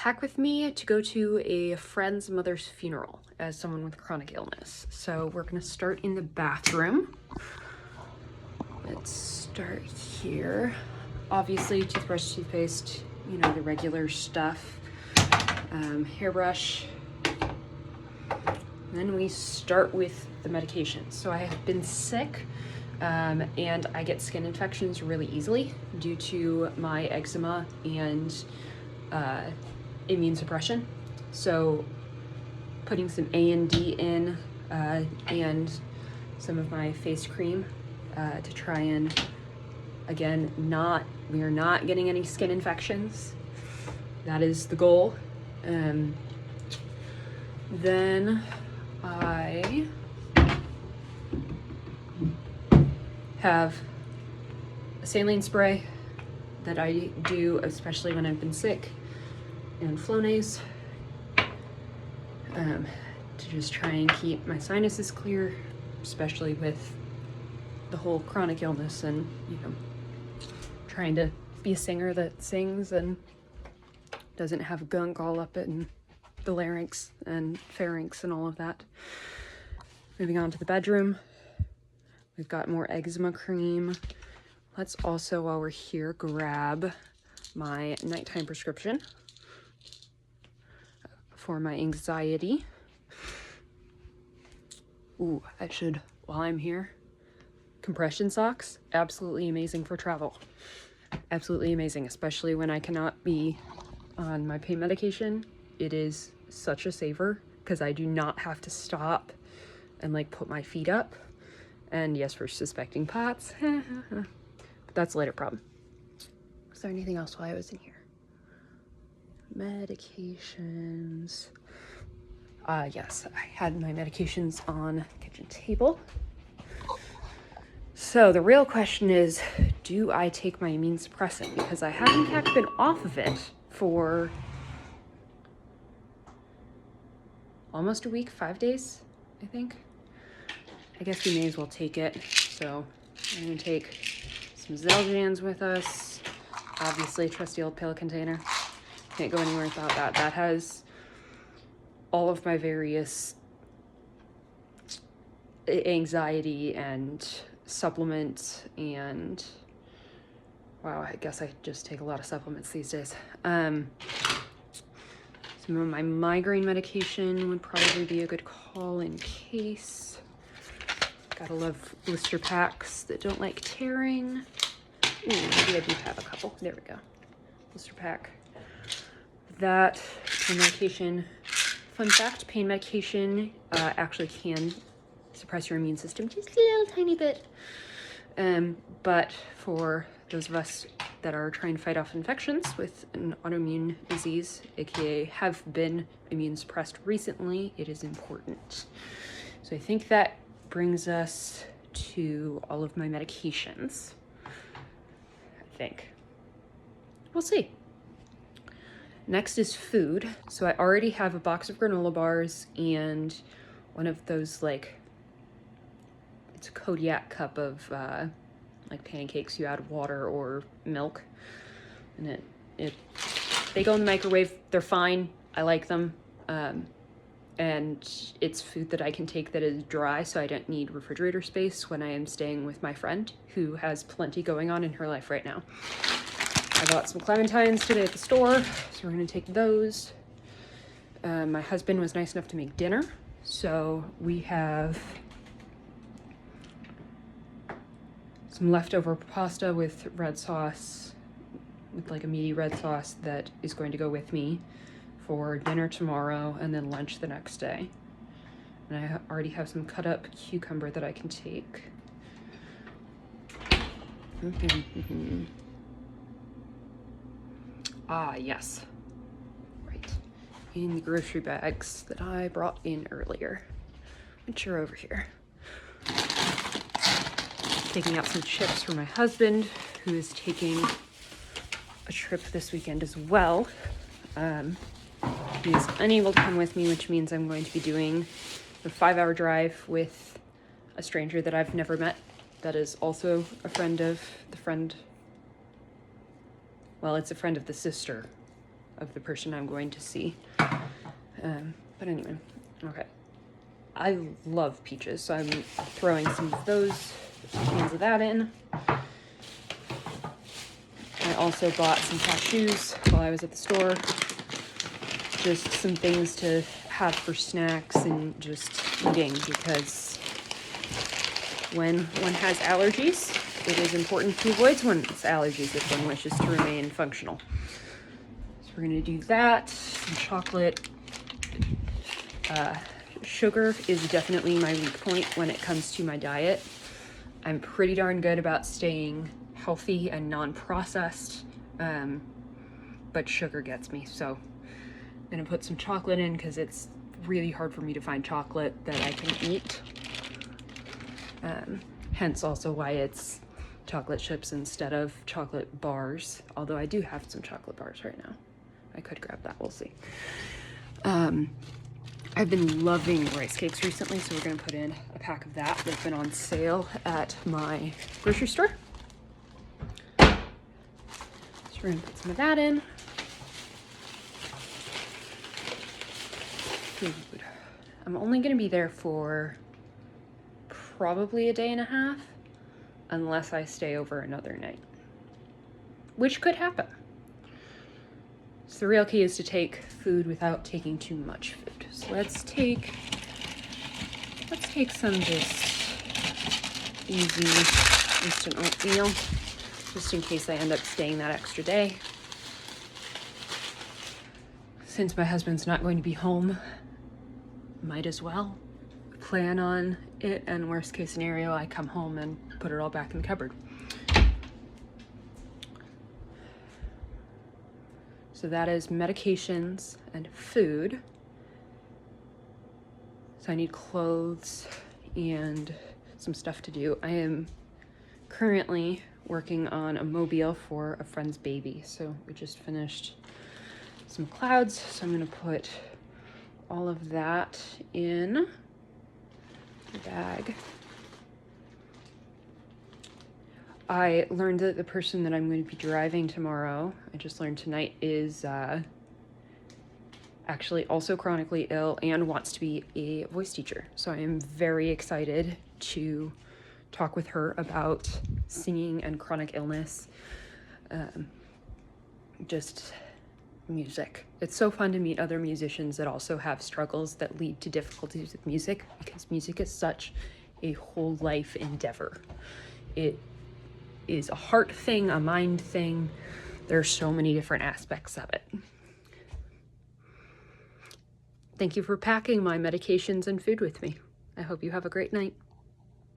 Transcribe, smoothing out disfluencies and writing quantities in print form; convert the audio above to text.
pack with me to go to a friend's mother's funeral as someone with chronic illness. So we're gonna start in the bathroom. Let's start here. Obviously, toothbrush, toothpaste, you know, the regular stuff. Hairbrush. Then we start with the medications. So I have been sick and I get skin infections really easily due to my eczema and immune suppression. So putting some A&D in and some of my face cream to try and, again, we are not getting any skin infections. That is the goal. Then I have a saline spray that I do, especially when I've been sick, and Flonase to just try and keep my sinuses clear, especially with the whole chronic illness and, you know, trying to be a singer that sings and doesn't have gunk all up in the larynx and pharynx and all of that. Moving on to the bedroom, we've got more eczema cream. Let's also, while we're here, grab my nighttime prescription for my anxiety. Ooh, I should, while I'm here, compression socks, absolutely amazing for travel. Absolutely amazing, especially when I cannot be on my pain medication. It is such a saver because I do not have to stop and like put my feet up. And yes, we're suspecting POTS, but that's a later problem. Was there anything else while I was in here? Medications. Yes, I had my medications on the kitchen table. So the real question is, do I take my immune suppressant? Because I have in fact been off of it for almost a week, 5 days, I think. I guess we may as well take it. So I'm gonna take some Xeljanz with us. Obviously, trusty old pill container. Can't go anywhere without that. That has all of my various anxiety and supplements and, wow, I guess I just take a lot of supplements these days. Some of my migraine medication would probably be a good call in case. Gotta love blister packs that don't like tearing. Ooh, maybe I do have a couple. There we go. Blister pack. That pain medication. Fun fact, pain medication actually can suppress your immune system just a little tiny bit. But for those of us that are trying to fight off infections with an autoimmune disease, aka have been immune suppressed recently, it is important. So I think that brings us to all of my medications. I think. We'll see. Next is food. So I already have a box of granola bars and one of those, like, it's a Kodiak cup of like pancakes. You add water or milk, and they go in the microwave. They're fine. I like them. And it's food that I can take that is dry, so I don't need refrigerator space when I am staying with my friend who has plenty going on in her life right now. I bought some clementines today at the store, so we're gonna take those. My husband was nice enough to make dinner, so we have some leftover pasta with red sauce, with like a meaty red sauce that is going to go with me for dinner tomorrow and then lunch the next day. And I already have some cut up cucumber that I can take. Ah, yes. Right. In the grocery bags that I brought in earlier, which are over here. Taking out some chips for my husband, who is taking a trip this weekend as well. He is unable to come with me, which means I'm going to be doing the 5-hour drive with a stranger that I've never met. That is also a friend of the friend. Well, it's a friend of the sister of the person I'm going to see. But anyway, okay. I love peaches, so I'm throwing some of those, cans of that in. I also bought some cashews while I was at the store. Just some things to have for snacks and just eating, because when one has allergies, it is important to avoid one's allergies if one wishes to remain functional. So we're gonna do that. Some chocolate. Sugar is definitely my weak point when it comes to my diet. I'm pretty darn good about staying healthy and non-processed, but sugar gets me. So I'm gonna put some chocolate in because it's really hard for me to find chocolate that I can eat. Hence also why it's chocolate chips instead of chocolate bars, although I do have some chocolate bars right now. I could grab that, we'll see. I've been loving rice cakes recently, so we're gonna put in a pack of that. They've been on sale at my grocery store. So we're gonna put some of that in. Food. I'm only gonna be there for probably a day and a half, unless I stay over another night, which could happen. So the real key is to take food without taking too much food. So let's take some just easy instant oatmeal, just in case I end up staying that extra day. Since my husband's not going to be home, might as well plan on it, and worst case scenario, I come home and put it all back in the cupboard. So that is medications and food. So I need clothes and some stuff to do. I am currently working on a mobile for a friend's baby. So we just finished some clouds. So I'm gonna put all of that in the bag. I learned that the person that I'm going to be driving tomorrow, I just learned tonight, is actually also chronically ill and wants to be a voice teacher. So I am very excited to talk with her about singing and chronic illness, just music. It's so fun to meet other musicians that also have struggles that lead to difficulties with music, because music is such a whole life endeavor. It is a heart thing, a mind thing. There's so many different aspects of it. Thank you for packing my medications and food with me. I hope you have a great night.